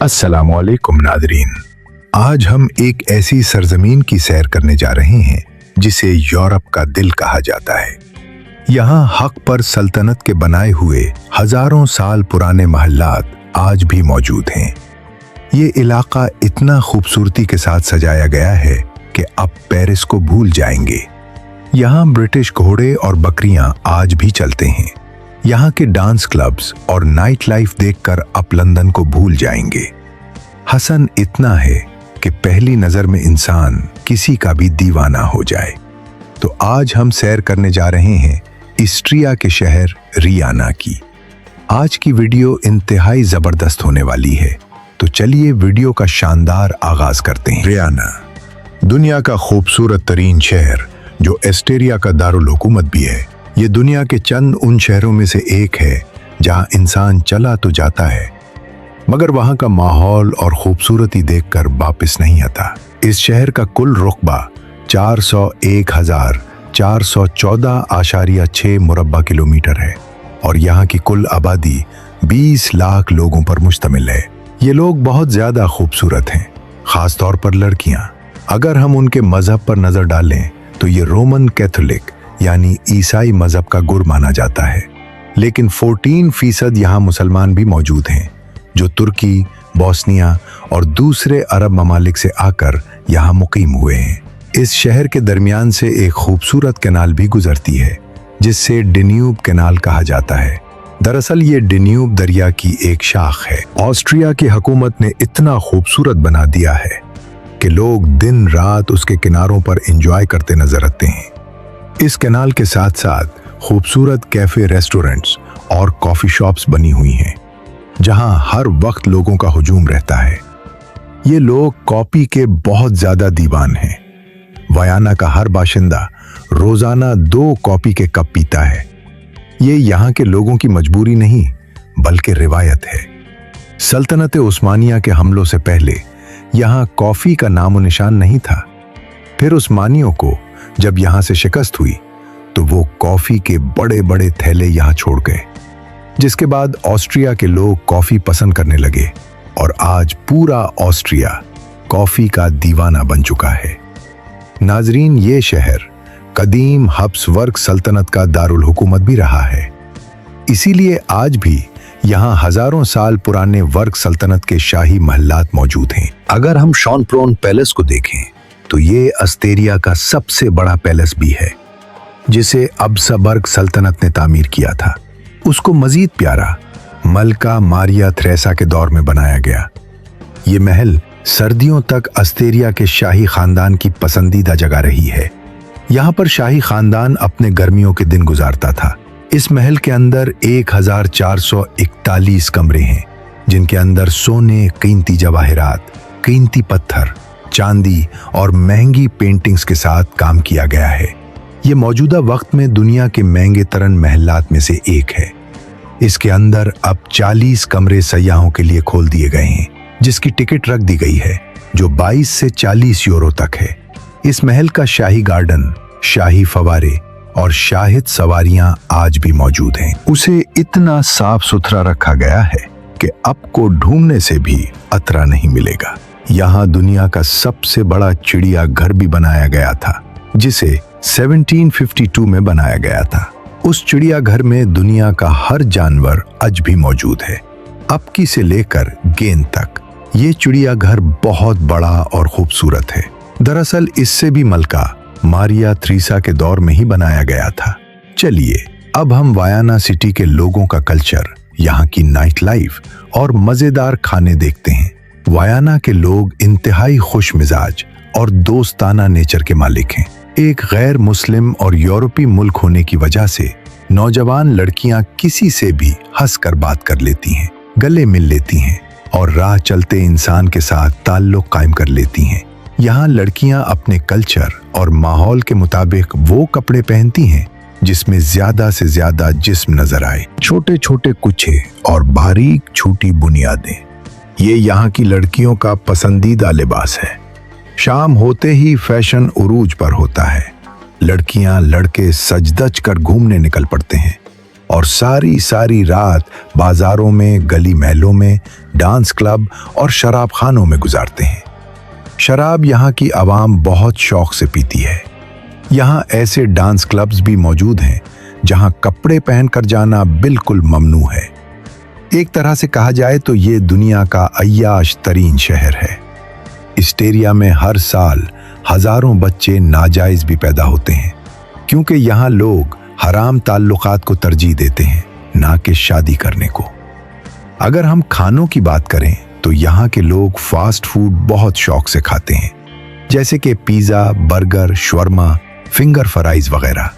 अस्सलामु अलैकुम नादरीन। आज हम एक ऐसी सरजमीन की सैर करने जा रहे हैं जिसे यूरोप का दिल कहा जाता है। यहाँ हक पर सल्तनत के बनाए हुए हजारों साल पुराने महल्लात आज भी मौजूद हैं। ये इलाका इतना खूबसूरती के साथ सजाया गया है कि अब पेरिस को भूल जाएंगे। यहाँ ब्रिटिश घोड़े और बकरियां आज भी चलते हैं। यहाँ के डांस क्लब्स और नाइट लाइफ देखकर आप लंदन को भूल जाएंगे। हसन इतना है कि पहली नजर में इंसान किसी का भी दीवाना हो जाए। तो आज हम सैर करने जा रहे हैं ऑस्ट्रिया के शहर रियाना की। आज की वीडियो इंतहाई जबरदस्त होने वाली है, तो चलिए वीडियो का शानदार आगाज करते हैं। रियाना दुनिया का खूबसूरत तरीन शहर जो ऑस्ट्रिया का दारुल हुकूमत भी है। ये दुनिया के चंद उन शहरों में से एक है जहां इंसान चला तो जाता है मगर वहां का माहौल और खूबसूरती देखकर वापस नहीं आता। इस शहर का कुल रुकबा 401,414.6 मुरब्बा किलोमीटर है और यहाँ की कुल आबादी 20 लाख लोगों पर मुश्तमिल है। ये लोग बहुत ज्यादा खूबसूरत हैं, खास तौर पर लड़कियां। अगर हम उनके मजहब पर नजर डालें तो ये रोमन कैथोलिक यानी ईसाई मजहब का गुर माना जाता है, लेकिन 14% यहाँ मुसलमान भी मौजूद हैं जो तुर्की, बोस्निया और दूसरे अरब ममालिक से आकर यहाँ मुकीम हुए हैं। इस शहर के दरमियान से एक खूबसूरत कैनाल भी गुजरती है जिससे डेन्यूब कैनाल कहा जाता है। दरअसल ये डेन्यूब दरिया की एक शाख है। ऑस्ट्रिया की हुकूमत ने इतना खूबसूरत बना दिया है कि लोग दिन रात उसके किनारों पर एंजॉय करते नजर आते हैं। इस कैनाल के साथ साथ खूबसूरत कैफे, रेस्टोरेंट्स और कॉफी शॉप्स बनी हुई हैं जहां हर वक्त लोगों का हुजूम रहता है। ये लोग कॉफी के बहुत ज्यादा दीवान हैं। वियना का हर बाशिंदा रोजाना 2 कॉफी के कप पीता है। ये यहाँ के लोगों की मजबूरी नहीं बल्कि रिवायत है। सल्तनत उस्मानिया के हमलों से पहले यहाँ कॉफी का नामो निशान नहीं था। फिर उस्मानियों को जब यहाँ से शिकस्त हुई तो वो कॉफी के बड़े बड़े थैले यहाँ छोड़ गए, जिसके बाद ऑस्ट्रिया के लोग कॉफी पसंद करने लगे और आज पूरा ऑस्ट्रिया कॉफी का दीवाना बन चुका है। नाजरीन, ये शहर कदीम हब्सबर्ग सल्तनत का दारुल हुकूमत भी रहा है, इसीलिए आज भी यहाँ हजारों साल पुराने वर्ग सल्तनत के शाही महल्लात मौजूद हैं। अगर हम शॉनप्रोन पैलेस को देखें तो ये ऑस्ट्रिया का सबसे बड़ा पैलेस भी है जिसे हब्सबर्ग सल्तनत ने तामीर किया था। उसको मजीद प्यारा मलका मारिया थ्रेसा के दौर में बनाया गया। ये महल सर्दियों तक ऑस्ट्रिया के शाही खानदान की पसंदीदा जगह रही है। यहाँ पर शाही खानदान अपने गर्मियों के दिन गुजारता था। इस महल के अंदर 1441 कमरे हैं जिनके अंदर सोने, कीमती जवाहरात, कीमती पत्थर, चांदी और महंगी पेंटिंग्स के साथ काम किया गया है। ये मौजूदा वक्त में दुनिया के महंगे तरीन महल्लात में से एक है। इसके अंदर अब 40 कमरे सयाहों के लिए खोल दिए गए हैं जिसकी टिकट रख दी गई है जो 22 से 40 यूरो तक है। इस महल का शाही गार्डन, शाही फवारे और शाहिद सवारियां आज भी मौजूद हैं। उसे इतना साफ सुथरा रखा गया है कि आपको ढूंढने से भी अतरा नहीं मिलेगा। यहाँ दुनिया का सबसे बड़ा चिड़िया घर भी बनाया गया था जिसे 1752 में बनाया गया था। उस चिड़िया घर में दुनिया का हर जानवर आज भी मौजूद है, अपकी से लेकर गेंद तक। ये चिड़िया घर बहुत बड़ा और खूबसूरत है। दरअसल इससे भी मलका मारिया थ्रेसा के दौर में ही बनाया गया था। चलिए अब हम वियना सिटी के लोगों का कल्चर, यहाँ की नाइट लाइफ और मजेदार खाने देखते हैं। वियना के लोग इंतहाई खुश मिजाज और दोस्ताना नेचर के मालिक हैं। एक गैर मुस्लिम और यूरोपीय मुल्क होने की वजह से नौजवान लड़कियां किसी से भी हंसकर बात कर लेती हैं, गले मिल लेती हैं और राह चलते इंसान के साथ ताल्लुक कायम कर लेती हैं। यहाँ लड़कियां अपने कल्चर और माहौल के मुताबिक वो कपड़े पहनती हैं जिसमें ज्यादा से ज्यादा जिस्म नजर आए। छोटे छोटे कुछे और बारीक छोटी बुनियादें ये यहाँ की लड़कियों का पसंदीदा लिबास है। शाम होते ही फैशन उरूज पर होता है। लड़कियां लड़के सज धज कर घूमने निकल पड़ते हैं और सारी सारी रात बाजारों में, गली महलों में, डांस क्लब और शराब खानों में गुजारते हैं। शराब यहाँ की आवाम बहुत शौक से पीती है। यहाँ ऐसे डांस क्लब्स भी मौजूद हैं जहाँ कपड़े पहनकर जाना बिल्कुल ममनू है। एक तरह से कहा जाए तो ये दुनिया का अय्याश तरीन शहर है। इस एरिया में हर साल हजारों बच्चे नाजायज भी पैदा होते हैं, क्योंकि यहाँ लोग हराम ताल्लुकात को तरजीह देते हैं, ना कि शादी करने को। अगर हम खानों की बात करें तो यहाँ के लोग फास्ट फूड बहुत शौक से खाते हैं, जैसे कि पिज़्ज़ा, बर्गर, शवर्मा, फिंगर फ्राइज वगैरह।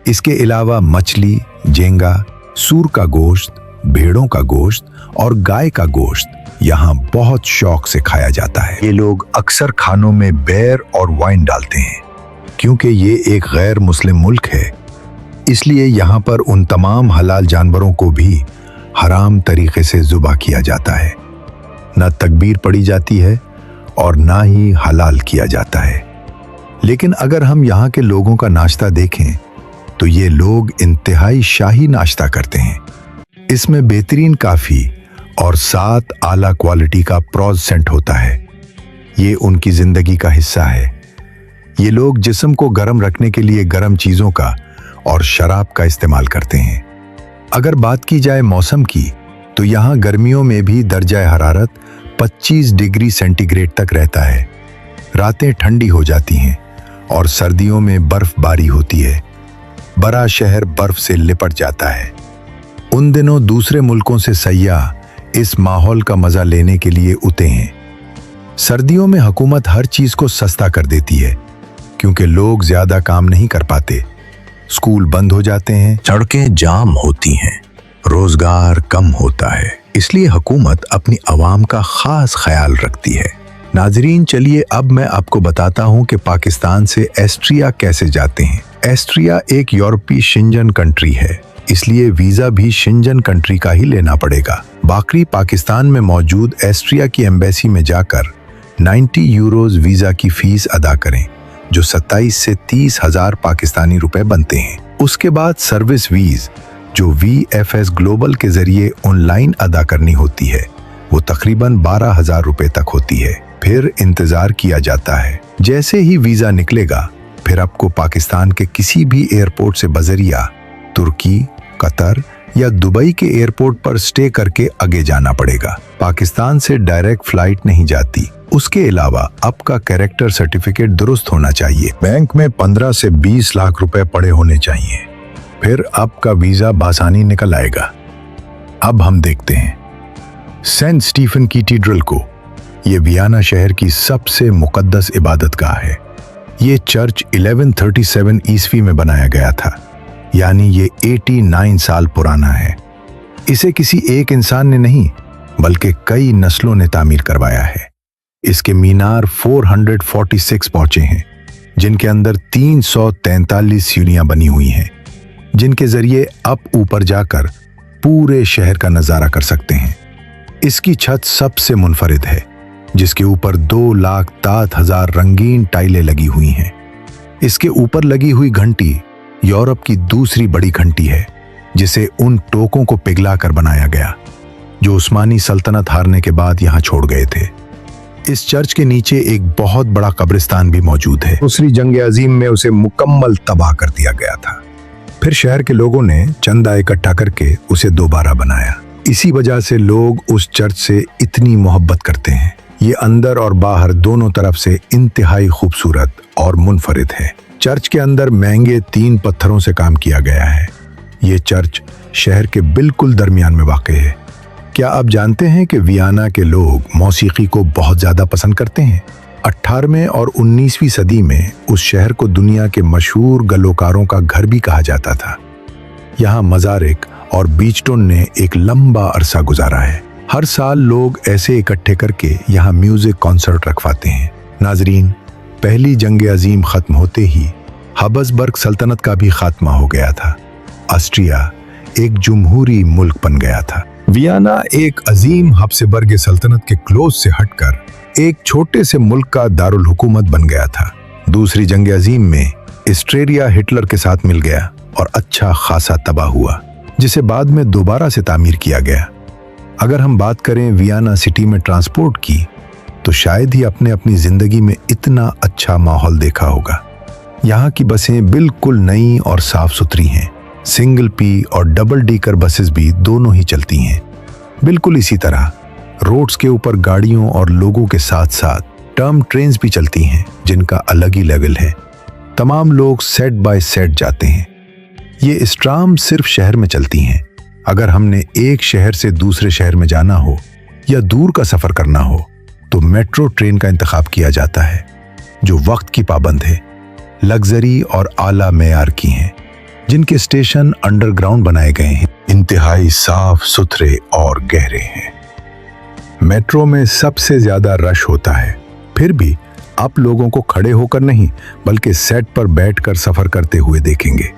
इसके अलावा मछली, झींगा, सूर का गोश्त, भेड़ों का गोश्त और गाय का गोश्त यहाँ बहुत शौक से खाया जाता है। ये लोग अक्सर खानों में बेर और वाइन डालते हैं, क्योंकि ये एक गैर मुस्लिम मुल्क है, इसलिए यहाँ पर उन तमाम हलाल जानवरों को भी हराम तरीके से ज़ुबह किया जाता है। न तकबीर पढ़ी जाती है और ना ही हलाल किया जाता है। लेकिन अगर हम यहाँ के लोगों का नाश्ता देखें तो ये लोग इंतहाई शाही नाश्ता करते हैं। इसमें बेहतरीन काफ़ी और 7 आला क्वालिटी का प्रोसेंट होता है। ये उनकी ज़िंदगी का हिस्सा है। ये लोग जिस्म को गर्म रखने के लिए गर्म चीज़ों का और शराब का इस्तेमाल करते हैं। अगर बात की जाए मौसम की तो यहाँ गर्मियों में भी दर्जा हरारत 25 डिग्री सेंटीग्रेड तक रहता है। रातें ठंडी हो जाती हैं और सर्दियों में बर्फबारी होती है। बड़ा शहर बर्फ से लिपट जाता है। उन दिनों दूसरे मुल्कों से सयाह इस माहौल का मजा लेने के लिए उते हैं। सर्दियों में हुकूमत हर चीज को सस्ता कर देती है, क्योंकि लोग ज्यादा काम नहीं कर पाते। स्कूल बंद हो जाते हैं, सड़कें जाम होती हैं, रोजगार कम होता है, इसलिए हुकूमत अपनी आवाम का खास ख्याल रखती है। नाजरीन, चलिए अब मैं आपको बताता हूं कि पाकिस्तान से ऑस्ट्रिया कैसे जाते हैं। ऑस्ट्रिया एक यूरोपीय शेंजन कंट्री है, इसलिए वीजा भी शेंजन कंट्री का ही लेना पड़ेगा। बाकी पाकिस्तान में मौजूद ऑस्ट्रिया की एम्बेसी में जाकर 90 यूरोज वीजा की फीस अदा करें, जो 27 से 30 हजार पाकिस्तानी रुपए बनते हैं। उसके बाद सर्विस वीज जो VFS ग्लोबल के जरिए ऑनलाइन अदा करनी होती है, वो तकरीबन 12,000 रुपए तक होती है। फिर इंतजार किया जाता है। जैसे ही वीजा निकलेगा, फिर आपको पाकिस्तान के किसी भी एयरपोर्ट से बजरिया तुर्की, कतर या दुबई के एयरपोर्ट पर स्टे करके आगे जाना पड़ेगा। पाकिस्तान से डायरेक्ट फ्लाइट नहीं जाती। उसके अलावा आपका कैरेक्टर सर्टिफिकेट दुरुस्त होना चाहिए। बैंक में 15 से 20 लाख रुपए पड़े होने चाहिए। फिर आपका वीजा बासानी निकल आएगा। अब हम देखते हैं सेंट स्टीफन कैथेड्रल को। ये वियना शहर की सबसे मुकद्दस इबादतगाह है। ये चर्च 1137 ईस्वी में बनाया गया था, यानी ये 89 साल पुराना है। इसे किसी एक इंसान ने नहीं, बल्कि कई नस्लों ने तामीर करवाया है। इसके मीनार 446 पहुंचे हैं, जिनके अंदर 343 सीढ़ियां बनी हुई हैं, जिनके जरिए आप ऊपर जाकर पूरे शहर का नजारा कर सकते हैं। इसकी छत सबसे मुनफरिद है, जिसके ऊपर 2,60,000 रंगीन टाइलें लगी हुई हैं। इसके ऊपर लगी हुई घंटी यूरोप की दूसरी बड़ी घंटी है, जिसे उन टोकों को पिघला कर बनाया गया जो उस्मानी सल्तनत हारने के बाद यहाँ छोड़ गए थे। इस चर्च के नीचे एक बहुत बड़ा कब्रिस्तान भी मौजूद है। दूसरी जंग अजीम में उसे मुकम्मल तबाह कर दिया गया था। फिर शहर के लोगों ने चंदा इकट्ठा करके उसे दोबारा बनाया। इसी वजह से लोग उस चर्च से इतनी मोहब्बत करते हैं। ये अंदर और बाहर दोनों तरफ से इंतहाई खूबसूरत और मुनफरिद है। चर्च के अंदर महंगे 3 पत्थरों से काम किया गया है। ये चर्च शहर के बिल्कुल दरमियान में वाक़ है। क्या आप जानते हैं कि वियना के लोग मौसीकी को बहुत ज़्यादा पसंद करते हैं? 18वें और 19वीं सदी में उस शहर को दुनिया के मशहूर गलोकारों का घर भी कहा जाता था। यहाँ मज़ारिक और बीचटोन ने एक लंबा अरसा गुजारा है। हर साल लोग ऐसे इकट्ठे करके यहाँ म्यूजिक कॉन्सर्ट रखवाते हैं। नाजरीन, पहली जंग अजीम खत्म होते ही हबसबर्ग सल्तनत का भी खात्मा हो गया था। ऑस्ट्रिया एक जमहूरी मुल्क बन गया था। वियना एक अजीम हबसबर्ग सल्तनत के क्लोज से हटकर एक छोटे से मुल्क का दारुल हुकूमत बन गया था। दूसरी जंग अजीम में ऑस्ट्रिया हिटलर के साथ मिल गया और अच्छा खासा तबाह हुआ। जिसे बाद में दोबारा से तामीर किया गया। अगर हम बात करें वियना सिटी में ट्रांसपोर्ट की, तो शायद ही आपने अपनी जिंदगी में इतना अच्छा माहौल देखा होगा। यहाँ की बसें बिल्कुल नई और साफ सुथरी हैं। सिंगल पी और डबल डीकर बसेस भी दोनों ही चलती हैं। बिल्कुल इसी तरह रोड्स के ऊपर गाड़ियों और लोगों के साथ साथ टर्म ट्रेन्स भी चलती हैं, जिनका अलग ही लेवल है। तमाम लोग सेट बाय सेट जाते हैं। ये ट्राम सिर्फ शहर में चलती हैं। अगर हमने एक शहर से दूसरे शहर में जाना हो या दूर का सफर करना हो, तो मेट्रो ट्रेन का इंतखाब किया जाता है, जो वक्त की पाबंद है, लग्जरी और आला मेयार की हैं, जिनके स्टेशन अंडरग्राउंड बनाए गए हैं, इंतहाई साफ सुथरे और गहरे हैं। मेट्रो में सबसे ज्यादा रश होता है, फिर भी आप लोगों को खड़े होकर नहीं बल्कि सेट पर बैठकर सफर करते हुए देखेंगे।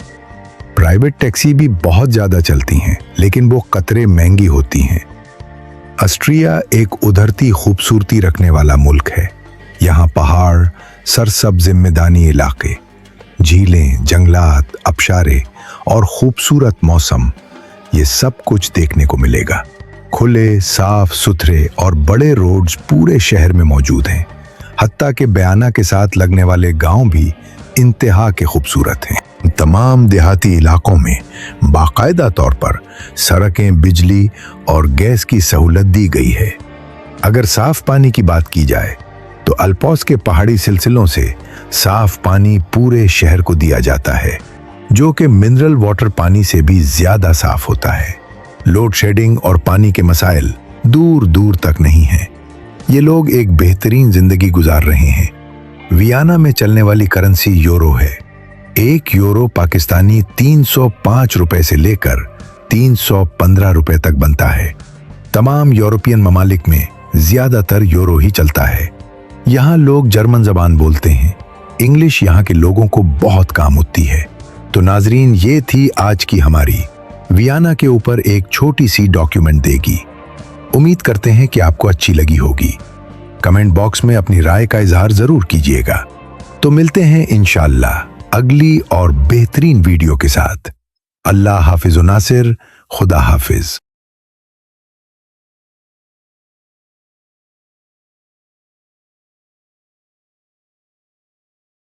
प्राइवेट टैक्सी भी बहुत ज्यादा चलती हैं, लेकिन वो कतरे महंगी होती हैं। ऑस्ट्रिया एक उधरती खूबसूरती रखने वाला मुल्क है। यहाँ पहाड़, सरसब्ज मैदानी इलाके, झीलें, जंगलात, आबशारें और खूबसूरत मौसम, ये सब कुछ देखने को मिलेगा। खुले, साफ सुथरे और बड़े रोड्स पूरे शहर में मौजूद हैं। हत्ता के बयाना के साथ लगने वाले गांव भी इंतहा के खूबसूरत हैं। तमाम देहाती इलाकों में बाकायदा तौर पर सड़कें, बिजली और गैस की सहूलत दी गई है। अगर साफ पानी की बात की जाए, तो अल्पोस के पहाड़ी सिलसिलों से साफ पानी पूरे शहर को दिया जाता है, जो कि मिनरल वाटर पानी से भी ज्यादा साफ होता है। लोड शेडिंग और पानी के मसाइल दूर दूर तक नहीं हैं। ये लोग एक बेहतरीन जिंदगी गुजार रहे हैं। वियना में चलने वाली करेंसी यूरो है। 1 यूरो पाकिस्तानी 305 रुपए से लेकर 315 रुपए तक बनता है। तमाम यूरोपियन ममालिक में ज्यादातर यूरो ही चलता है। यहाँ लोग जर्मन जबान बोलते हैं। इंग्लिश यहाँ के लोगों को बहुत काम आती है। तो नाजरीन, ये थी आज की हमारी वियना के ऊपर एक छोटी सी डॉक्यूमेंट देगी। उम्मीद करते हैं कि आपको अच्छी लगी होगी। कमेंट बॉक्स में अपनी राय का इजहार जरूर कीजिएगा। तो मिलते हैं इंशाअल्लाह अगली और बेहतरीन वीडियो के साथ। अल्लाह हाफिज नासिर, खुदा हाफिज।